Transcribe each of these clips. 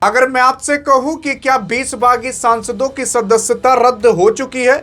अगर मैं आपसे कहूं कि क्या 20 बागी सांसदों की सदस्यता रद्द हो चुकी है,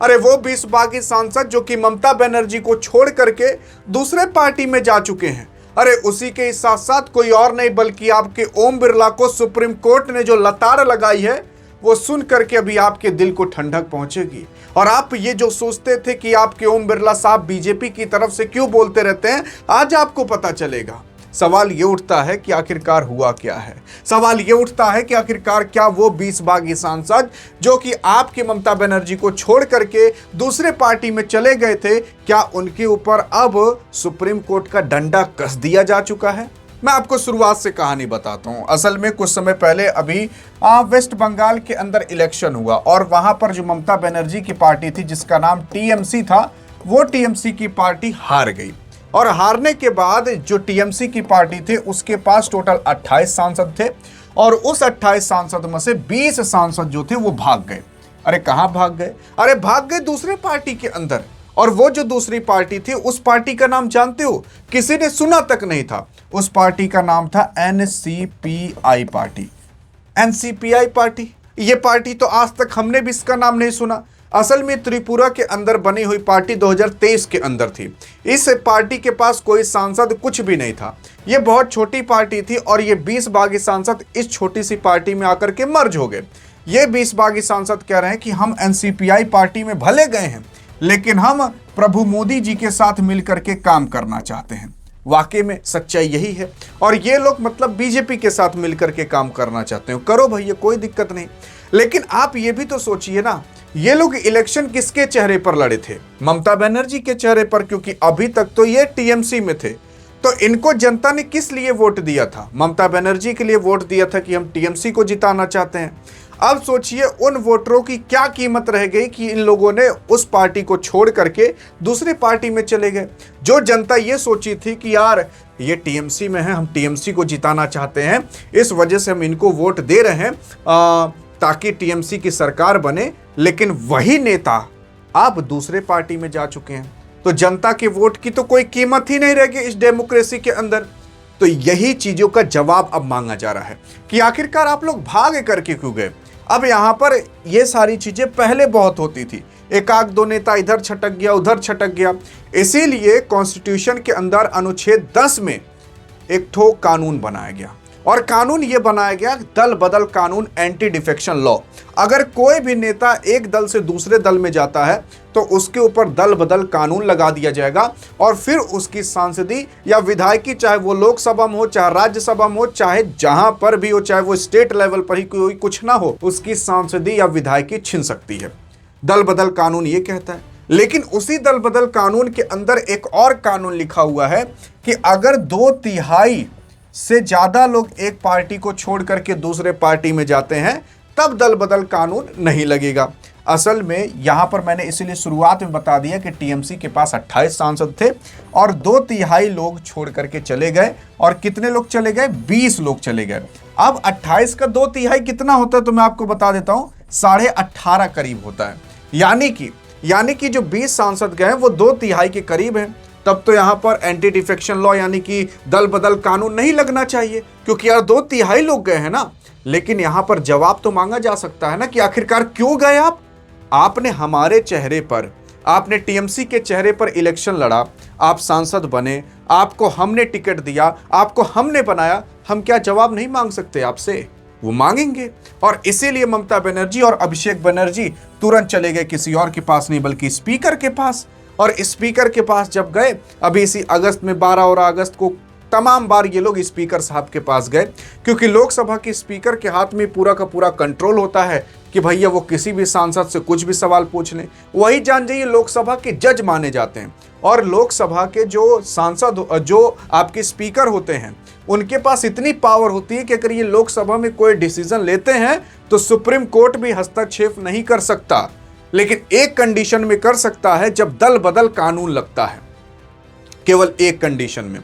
अरे वो 20 बागी सांसद जो कि ममता बनर्जी को छोड़ करके दूसरे पार्टी में जा चुके हैं, अरे उसी के साथ साथ कोई और नहीं बल्कि आपके ओम बिरला को सुप्रीम कोर्ट ने जो लताड़ लगाई है, वो सुन करके अभी आपके दिल को ठंडक पहुंचेगी। और आप ये जो सोचते थे कि आपके ओम बिरला साहब बीजेपी की तरफ से क्यों बोलते रहते हैं, आज आपको पता चलेगा। सवाल ये उठता है कि आखिरकार हुआ क्या है। सवाल ये उठता है कि आखिरकार क्या वो 20 बागी सांसद जो कि आपकी ममता बनर्जी को छोड़ करके दूसरे पार्टी में चले गए थे, क्या उनके ऊपर अब सुप्रीम कोर्ट का डंडा कस दिया जा चुका है? मैं आपको शुरुआत से कहानी बताता हूं। असल में कुछ समय पहले अभी वेस्ट बंगाल के अंदर इलेक्शन हुआ और वहां पर जो ममता बनर्जी की पार्टी थी जिसका नाम टीएमसी था, वो टीएमसी की पार्टी हार गई। और हारने के बाद जो टीएमसी की पार्टी थी उसके पास टोटल 28 सांसद थे और उस 28 सांसद में से 20 सांसद जो थे वो भाग गए। अरे कहां भाग गए? अरे भाग गए दूसरे पार्टी के अंदर। और वो जो दूसरी पार्टी थी उस पार्टी का नाम जानते हो? किसी ने सुना तक नहीं था। उस पार्टी का नाम था एनसीपीआई पार्टी। एनसीपीआई पार्टी, ये पार्टी तो आज तक हमने भी इसका नाम नहीं सुना। असल में त्रिपुरा के अंदर बनी हुई पार्टी 2023 के अंदर थी। इस पार्टी के पास कोई सांसद कुछ भी नहीं था। ये बहुत छोटी पार्टी थी और ये 20 बागी सांसद इस छोटी सी पार्टी में आकर के मर्ज हो गए। ये 20 बागी सांसद कह रहे हैं कि हम एनसीपीआई पार्टी में भले गए हैं लेकिन हम प्रभु मोदी जी के साथ मिलकर के काम करना चाहते हैं। वाकई में सच्चाई यही है। और ये लोग मतलब बीजेपी के साथ मिलकर के काम करना चाहते हो, करो भैया, कोई दिक्कत नहीं। लेकिन आप ये भी तो सोचिए ना, ये लोग इलेक्शन किसके चेहरे पर लड़े थे? ममता बनर्जी के चेहरे पर, क्योंकि अभी तक तो ये टीएमसी में थे। तो इनको जनता ने किस लिए वोट दिया था? ममता बनर्जी के लिए वोट दिया था कि हम टीएमसी को जिताना चाहते हैं। अब सोचिए उन वोटरों की क्या कीमत रह गई कि इन लोगों ने उस पार्टी को छोड़ करके दूसरी पार्टी में चले गए। जो जनता ये सोची थी कि यार ये टीएमसी में है, हम टीएमसी को जिताना चाहते हैं, इस वजह से हम इनको वोट दे रहे हैं ताकि टीएमसी की सरकार बने, लेकिन वही नेता अब दूसरे पार्टी में जा चुके हैं। तो जनता के वोट की तो कोई कीमत ही नहीं रह गई इस डेमोक्रेसी के अंदर। तो यही चीजों का जवाब अब मांगा जा रहा है कि आखिरकार आप लोग भाग करके क्यों गए? अब यहां पर ये सारी चीजें पहले बहुत होती थी, एक आध दो नेता इधर छटक गया उधर छटक गया। इसीलिए कॉन्स्टिट्यूशन के अंदर अनुच्छेद 10 में एक ठो कानून बनाया गया और कानून ये बनाया गया दल बदल कानून, एंटी डिफेक्शन लॉ। अगर कोई भी नेता एक दल से दूसरे दल में जाता है तो उसके ऊपर दल बदल कानून लगा दिया जाएगा और फिर उसकी सांसदी या विधायकी, चाहे वो लोकसभा में हो, चाहे राज्यसभा में हो, चाहे जहां पर भी हो, चाहे वो स्टेट लेवल पर ही कोई कुछ ना हो, उसकी सांसदी या विधायकी छिन सकती है। दल बदल कानून ये कहता है। लेकिन उसी दल बदल कानून के अंदर एक और कानून लिखा हुआ है कि अगर 2/3 से ज्यादा लोग एक पार्टी को छोड़ करके दूसरे पार्टी में जाते हैं तब दल बदल कानून नहीं लगेगा। असल में यहां पर मैंने इसीलिए शुरुआत में बता दिया कि टीएमसी के पास 28 सांसद थे और 2/3 लोग छोड़ करके चले गए। और कितने लोग चले गए? 20 लोग चले गए। अब 28 का 2/3 कितना होता है तो मैं आपको बता देता हूं, 18.5 करीब होता है। यानी कि जो 20 सांसद गए वो 2/3 के करीब हैं। तब तो यहां पर एंटी डिफेक्शन लॉ यानी कि दल बदल कानून नहीं लगना चाहिए, क्योंकि यार 2/3 लोग गए हैं ना। लेकिन यहां पर जवाब तो मांगा जा सकता है ना कि आखिरकार क्यों गए आप? आपने हमारे चेहरे पर, आपने टीएमसी के चेहरे पर इलेक्शन लड़ा, आप सांसद बने, आपको हमने टिकट दिया, आपको हमने बनाया, हम क्या जवाब नहीं मांग सकते आपसे? वो मांगेंगे। और इसीलिए ममता बनर्जी और अभिषेक बनर्जी तुरंत चले गए किसी और के पास नहीं बल्कि स्पीकर के पास। और स्पीकर के पास जब गए, अभी इसी अगस्त में 12 और अगस्त को तमाम बार ये लोग स्पीकर साहब के पास गए, क्योंकि लोकसभा के स्पीकर के हाथ में पूरा का पूरा कंट्रोल होता है कि भैया वो किसी भी सांसद से कुछ भी सवाल पूछ लें। वही जान जाइए लोकसभा के जज माने जाते हैं। और लोकसभा के जो सांसद, जो आपके स्पीकर होते हैं, उनके पास इतनी पावर होती है कि अगर ये लोकसभा में कोई डिसीजन लेते हैं तो सुप्रीम कोर्ट भी हस्तक्षेप नहीं कर सकता। लेकिन एक कंडीशन में कर सकता है, जब दल बदल कानून लगता है। केवल एक कंडीशन में,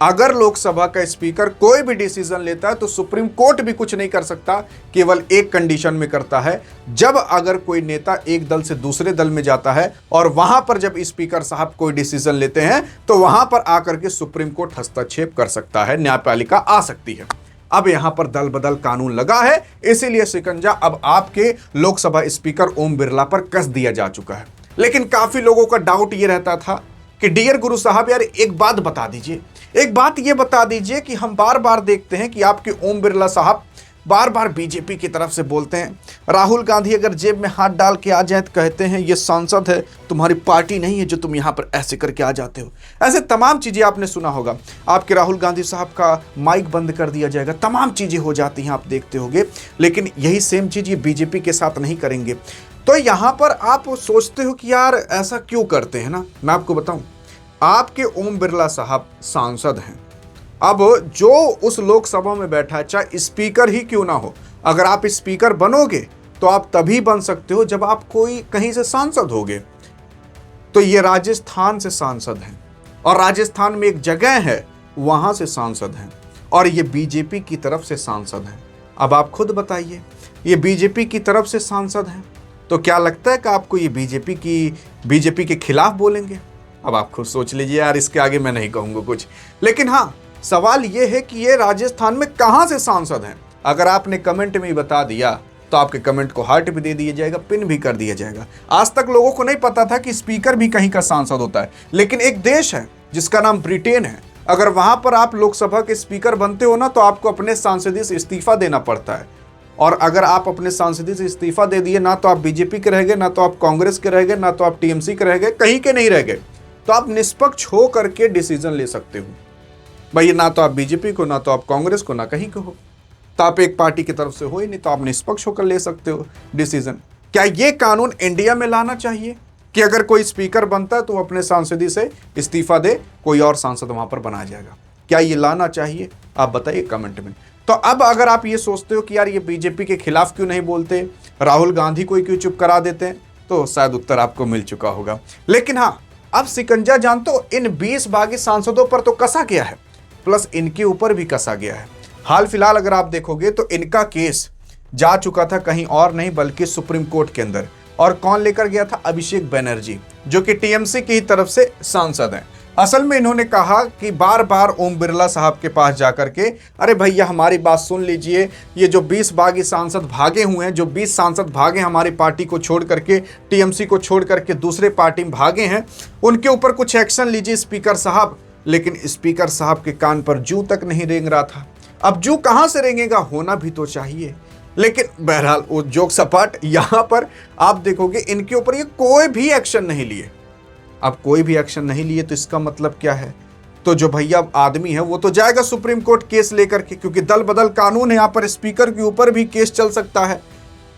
अगर लोकसभा का स्पीकर कोई भी डिसीजन लेता है तो सुप्रीम कोर्ट भी कुछ नहीं कर सकता। केवल एक कंडीशन में करता है, जब अगर कोई नेता एक दल से दूसरे दल में जाता है और वहां पर जब स्पीकर साहब कोई डिसीजन लेते हैं तो वहां पर आकर के सुप्रीम कोर्ट हस्तक्षेप कर सकता है, न्यायपालिका आ सकती है। अब यहां पर दल बदल कानून लगा है, इसीलिए शिकंजा अब आपके लोकसभा स्पीकर ओम बिरला पर कस दिया जा चुका है। लेकिन काफी लोगों का डाउट यह रहता था कि डियर गुरु साहब यार एक बात बता दीजिए, एक बात ये बता दीजिए कि हम बार बार देखते हैं कि आपके ओम बिरला साहब बार बार बीजेपी की तरफ से बोलते हैं। राहुल गांधी अगर जेब में हाथ डाल के आ जाए तो कहते हैं ये सांसद है, तुम्हारी पार्टी नहीं है जो तुम यहाँ पर ऐसे करके आ जाते हो। ऐसे तमाम चीज़ें आपने सुना होगा। आपके राहुल गांधी साहब का माइक बंद कर दिया जाएगा, तमाम चीज़ें हो जाती हैं, आप देखते होंगे। लेकिन यही सेम चीज़ ये बीजेपी के साथ नहीं करेंगे। तो यहाँ पर आप सोचते हो कि यार ऐसा क्यों करते हैं ना। मैं आपको बताऊँ, आपके ओम बिरला साहब सांसद हैं। अब जो उस लोकसभा में बैठा है, चाहे स्पीकर ही क्यों ना हो, अगर आप स्पीकर बनोगे तो आप तभी बन सकते हो जब आप कोई कहीं से सांसद होगे। तो ये राजस्थान से सांसद हैं और राजस्थान में एक जगह है वहां से सांसद हैं और ये बीजेपी की तरफ से सांसद हैं। अब आप खुद बताइए, ये बीजेपी की तरफ से सांसद हैं तो क्या लगता है कि आपको ये बीजेपी के खिलाफ बोलेंगे? अब आप खुद सोच लीजिए यार, इसके आगे मैं नहीं कहूँगा कुछ। लेकिन हाँ, सवाल यह है कि ये राजस्थान में कहां से सांसद हैं। अगर आपने कमेंट में बता दिया तो आपके कमेंट को हार्ट भी दे दिया जाएगा, पिन भी कर दिया जाएगा। आज तक लोगों को नहीं पता था कि स्पीकर भी कहीं का सांसद होता है। लेकिन एक देश है जिसका नाम ब्रिटेन है, अगर वहां पर आप लोकसभा के स्पीकर बनते हो ना तो आपको अपने सांसदी से इस्तीफा देना पड़ता है। और अगर आप अपने सांसदी से इस्तीफा दे दिए, ना तो आप बीजेपी के रह गए, ना तो आप कांग्रेस के रह गए, ना तो आप टीएमसी के रह गए, कहीं के नहीं रह गए, तो आप निष्पक्ष हो करके डिसीजन ले सकते हो। भाई ना तो आप बीजेपी को, ना तो आप कांग्रेस को, ना कहीं को हो, तो आप एक पार्टी की तरफ से हो ही नहीं, तो आप निष्पक्ष होकर ले सकते हो डिसीजन। क्या ये कानून इंडिया में लाना चाहिए कि अगर कोई स्पीकर बनता है तो वो अपने सांसदी से इस्तीफा दे, कोई और सांसद वहां पर बना जाएगा? क्या ये लाना चाहिए? आप बताइए कमेंट में। तो अब अगर आप ये सोचते हो कि यार ये बीजेपी के खिलाफ क्यों नहीं बोलते, राहुल गांधी को क्यों चुप करा देते हैं, तो शायद उत्तर आपको मिल चुका होगा। लेकिन हाँ, अब शिकंजा जानते हो इन 20 बागी सांसदों पर तो कसा गया है, प्लस इनके ऊपर भी कसा गया है। हाल फिलहाल अगर आप देखोगे तो इनका केस जा चुका था कहीं और नहीं बल्कि सुप्रीम कोर्ट के अंदर। और कौन लेकर गया था? अभिषेक बनर्जी, जो कि टीएमसी की तरफ से सांसद हैं। असल में इन्होंने कहा कि बार बार ओम बिरला साहब के पास जाकर के, अरे भैया हमारी बात सुन लीजिए, ये जो 20 बागी सांसद भागे हुए हैं, जो 20 सांसद भागे हमारी पार्टी को छोड़ करके, टीएमसी को छोड़ करके दूसरे पार्टी में भागे हैं, उनके ऊपर कुछ एक्शन लीजिए स्पीकर साहब। लेकिन स्पीकर साहब के कान पर जू तक नहीं रेंग रहा था। अब जू कहां से रेंगेगा, होना भी तो चाहिए। लेकिन बहरहाल वो जोक सपाट, यहां पर आप देखोगे इनके ऊपर ये कोई भी एक्शन नहीं लिए। अब कोई भी एक्शन नहीं लिए तो इसका मतलब क्या है? तो जो भैया आदमी है वो तो जाएगा सुप्रीम कोर्ट केस लेकर के, क्योंकि दल बदल कानून है, यहाँ पर स्पीकर के ऊपर भी केस चल सकता है।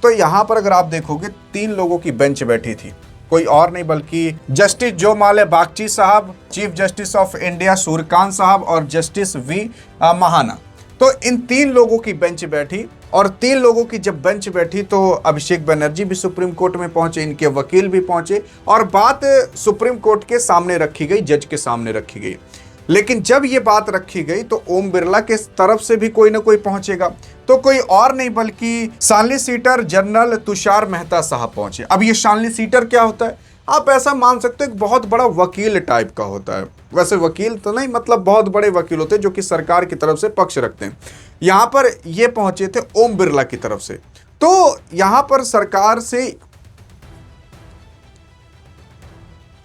तो यहाँ पर अगर आप देखोगे 3 लोगों की बेंच बैठी थी, कोई और नहीं बल्कि जस्टिस जोमाले बागची साहब, chief justice of India Suryakant साहब और जस्टिस वी महाना। तो इन 3 लोगों की बेंच बैठी और 3 लोगों की जब बेंच बैठी तो अभिषेक बनर्जी भी सुप्रीम कोर्ट में पहुंचे, इनके वकील भी पहुंचे और बात सुप्रीम कोर्ट के सामने रखी गई, जज के सामने रखी गई। लेकिन जब ये बात रखी गई तो ओम बिरला के तरफ से भी कोई ना कोई पहुंचेगा, तो कोई और नहीं बल्कि सॉलिसिटर जनरल तुषार मेहता साहब पहुंचे। अब ये सॉलिसिटर क्या होता है? आप ऐसा मान सकते हो एक बहुत बड़ा वकील टाइप का होता है। वैसे वकील तो नहीं, मतलब बहुत बड़े वकील होते हैं जो कि सरकार की तरफ से पक्ष रखते हैं। यहाँ पर ये पहुंचे थे ओम बिरला की तरफ से। तो यहाँ पर सरकार से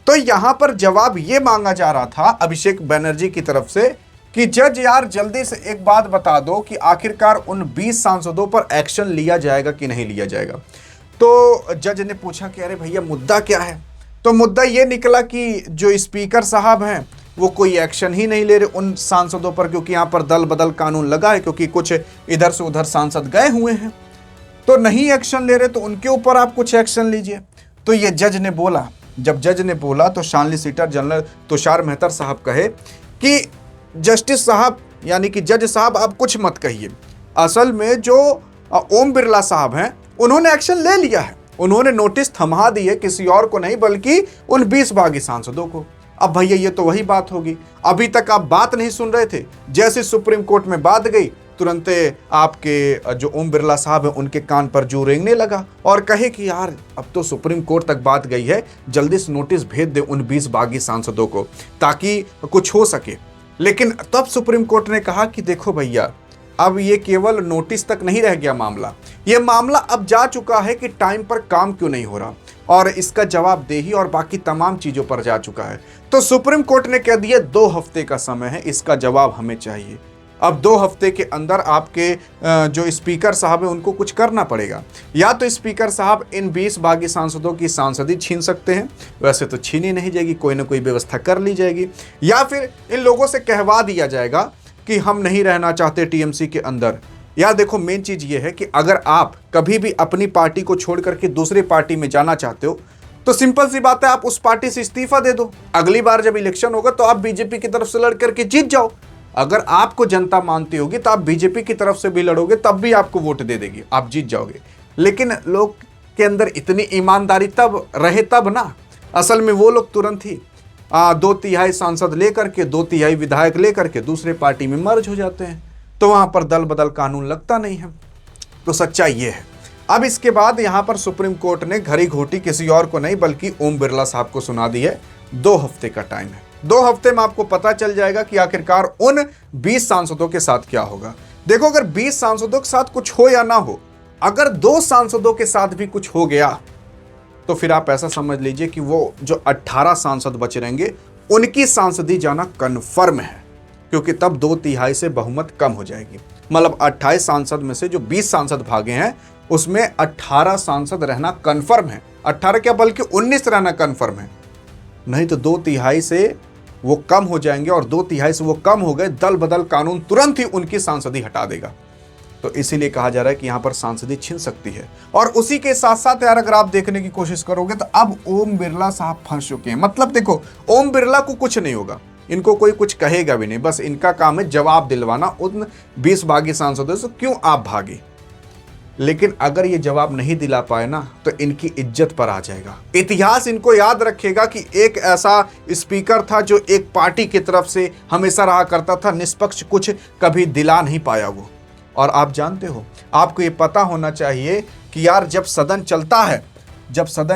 यहाँ पर जवाब ये मांगा जा रहा था अभिषेक बनर्जी की तरफ से कि जज यार जल्दी से एक बात बता दो कि आखिरकार उन 20 सांसदों पर एक्शन लिया जाएगा कि नहीं लिया जाएगा। तो जज ने पूछा कि अरे भैया मुद्दा क्या है? तो मुद्दा ये निकला कि जो स्पीकर साहब हैं वो कोई एक्शन ही नहीं ले रहे उन सांसदों पर, क्योंकि यहाँ पर दल बदल कानून लगा है, क्योंकि कुछ इधर से उधर सांसद गए हुए हैं तो नहीं एक्शन ले रहे, तो उनके ऊपर आप कुछ एक्शन लीजिए। तो ये जज ने बोला, जब जज ने बोला तो सॉलिसिटर जनरल तुषार मेहता साहब कहे कि जस्टिस साहब यानी कि जज साहब आप कुछ मत कहिए, असल में जो ओम बिरला साहब हैं उन्होंने एक्शन ले लिया है, उन्होंने नोटिस थमा दी है, किसी और को नहीं बल्कि उन 20 बागी सांसदों को। अब भैया ये तो वही बात होगी, अभी तक आप बात नहीं सुन रहे थे, जैसे सुप्रीम कोर्ट में बात गई तुरंत आपके जो ओम बिरला साहब हैं उनके कान पर जू रेंगने लगा और कहे कि यार अब तो सुप्रीम कोर्ट तक बात गई है, जल्दी से नोटिस भेज दे उन 20 बागी सांसदों को ताकि कुछ हो सके। लेकिन तब सुप्रीम कोर्ट ने कहा कि देखो भैया अब ये केवल नोटिस तक नहीं रह गया मामला, ये मामला अब जा चुका है कि टाइम पर काम क्यों नहीं हो रहा, और इसका जवाबदेही और बाकी तमाम चीज़ों पर जा चुका है। तो सुप्रीम कोर्ट ने कह दिया 2 हफ्ते का समय है, इसका जवाब हमें चाहिए। अब 2 हफ्ते के अंदर आपके जो स्पीकर साहब हैं उनको कुछ करना पड़ेगा। या तो स्पीकर साहब इन 20 बागी सांसदों की सांसदी छीन सकते हैं, वैसे तो छीनी नहीं जाएगी, कोई ना कोई व्यवस्था कर ली जाएगी, या फिर इन लोगों से कहवा दिया जाएगा कि हम नहीं रहना चाहते टीएमसी के अंदर। यार देखो, मेन चीज़ ये है कि अगर आप कभी भी अपनी पार्टी को छोड़ करके दूसरी पार्टी में जाना चाहते हो तो सिंपल सी बात है, आप उस पार्टी से इस्तीफा दे दो। अगली बार जब इलेक्शन होगा तो आप बीजेपी की तरफ से लड़ करके जीत जाओ। अगर आपको जनता मानती होगी तो आप बीजेपी की तरफ से भी लड़ोगे, तब भी आपको वोट दे देगी, आप जीत जाओगे। लेकिन लोग के अंदर इतनी ईमानदारी तब रहे तब ना, असल में वो लोग तुरंत ही 2/3 सांसद लेकर के 2/3 विधायक लेकर के दूसरे पार्टी में मर्ज हो जाते हैं, तो वहां पर दल बदल कानून लगता नहीं है। तो सच्चाई ये है। अब इसके बाद यहां पर सुप्रीम कोर्ट ने घड़ी घोटी किसी और को नहीं बल्कि ओम बिरला साहब को सुना दी है। 2 हफ्ते का टाइम है, 2 हफ्ते में आपको पता चल जाएगा कि आखिरकार उन 20 सांसदों के साथ क्या होगा। देखो, अगर 20 सांसदों के साथ कुछ हो या ना हो, अगर 2 सांसदों के साथ भी कुछ हो गया तो फिर आप ऐसा समझ लीजिए कि वो जो 18 सांसद बचे रहेंगे उनकी सांसदी जाना कन्फर्म है, क्योंकि तब 2/3 से बहुमत कम हो जाएगी। मतलब 28 सांसद में से जो 20 सांसद भागे हैं उसमें 18 सांसद रहना कन्फर्म है। 18 क्या बल्कि 19 रहना कन्फर्म है। नहीं तो 2/3 से वो कम हो जाएंगे, और 2/3 से वो कम हो गए, दल बदल कानून तुरंत ही उनकी सांसदी हटा देगा। तो इसीलिए कहा जा रहा है कि यहां पर सांसदी छिन सकती है। और उसी के साथ साथ यार अगर आप देखने की कोशिश करोगे तो अब ओम बिरला साहब फंस चुके हैं। मतलब देखो, ओम बिरला को कुछ नहीं होगा, इनको कोई कुछ कहेगा भी नहीं, बस इनका काम है जवाब दिलवाना उन 20 बागी सांसदों से क्यों आप भागे। लेकिन अगर ये जवाब नहीं दिला पाए ना तो इनकी इज्जत पर आ जाएगा। इतिहास इनको याद रखेगा कि एक ऐसा स्पीकर था जो एक पार्टी की तरफ से हमेशा रहा करता था, निष्पक्ष कुछ कभी दिला नहीं पाया वो। और आप जानते हो, आपको ये पता होना चाहिए कि यार जब सदन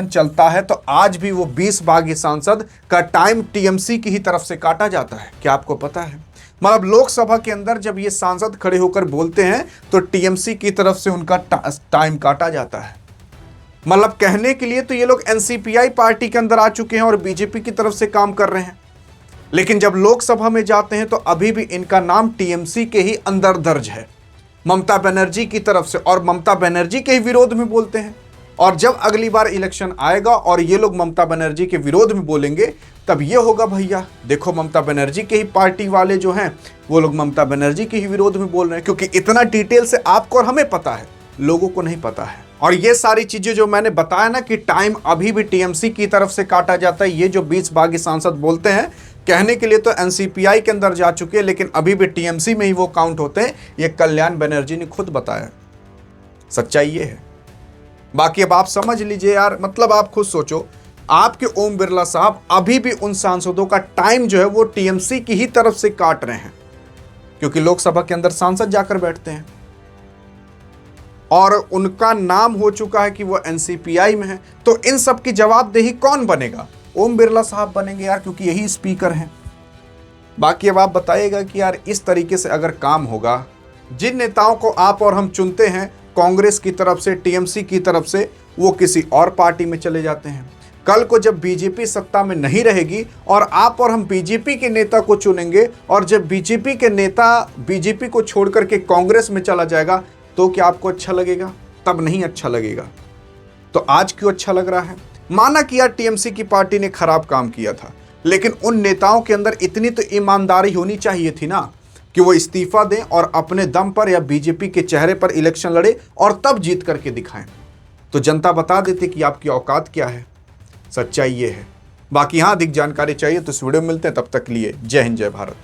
चलता है तो आज भी वो 20 बागी सांसद का टाइम टीएमसी की ही तरफ से काटा जाता है। क्या आपको पता है? मतलब लोकसभा के अंदर जब ये सांसद खड़े होकर बोलते हैं तो टीएमसी की तरफ से उनका टाइम काटा जाता है। मतलब कहने के लिए तो ये लोग एनसीपीआई पार्टी के अंदर आ चुके हैं और बीजेपी की तरफ से काम कर रहे हैं, लेकिन जब लोकसभा में जाते हैं तो अभी भी इनका नाम टीएमसी के ही अंदर दर्ज है, ममता बनर्जी की तरफ से, और ममता बनर्जी के ही विरोध में बोलते हैं। और जब अगली बार इलेक्शन आएगा और ये लोग ममता बनर्जी के विरोध में बोलेंगे तब ये होगा, भैया देखो ममता बनर्जी के ही पार्टी वाले जो हैं वो लोग ममता बनर्जी के ही विरोध में बोल रहे हैं। क्योंकि इतना डिटेल से आपको और हमें पता है, लोगों को नहीं पता है। और ये सारी चीजें जो मैंने बताया ना कि टाइम अभी भी टीएमसी की तरफ से काटा जाता है, ये जो 20 बागी सांसद बोलते हैं, कहने के लिए तो एनसीपीआई के अंदर जा चुके हैं लेकिन अभी भी टीएमसी में ही वो काउंट होते हैं। ये कल्याण बनर्जी ने खुद बताया। सच्चाई ये है। बाकी अब आप समझ लीजिए यार, मतलब आप खुद सोचो, आपके ओम बिरला साहब अभी भी उन सांसदों का टाइम जो है वो टीएमसी की ही तरफ से काट रहे हैं, क्योंकि लोकसभा के अंदर सांसद जाकर बैठते हैं और उनका नाम हो चुका है कि वो एनसीपीआई में है। तो इन सब की जवाबदेही कौन बनेगा? ओम बिरला साहब बनेंगे यार, क्योंकि यही स्पीकर हैं। बाकी अब आप बताइएगा कि यार इस तरीके से अगर काम होगा, जिन नेताओं को आप और हम चुनते हैं कांग्रेस की तरफ से, टीएमसी की तरफ से, वो किसी और पार्टी में चले जाते हैं। कल को जब बीजेपी सत्ता में नहीं रहेगी और आप और हम बीजेपी के नेता को चुनेंगे, और जब बीजेपी के नेता बीजेपी को छोड़ करके कांग्रेस में चला जाएगा, तो क्या आपको अच्छा लगेगा? तब नहीं अच्छा लगेगा। तो आज क्यों अच्छा लग रहा है? माना कि यार टीएमसी की पार्टी ने खराब काम किया था, लेकिन उन नेताओं के अंदर इतनी तो ईमानदारी होनी चाहिए थी ना कि वो इस्तीफा दें और अपने दम पर या बीजेपी के चेहरे पर इलेक्शन लड़े और तब जीत करके दिखाएं। तो जनता बता देती कि आपकी औकात क्या है। सच्चाई ये है। बाकी हाँ, अधिक जानकारी चाहिए तो इस वीडियो में मिलते हैं, तब तक लिए जय हिंद जय भारत।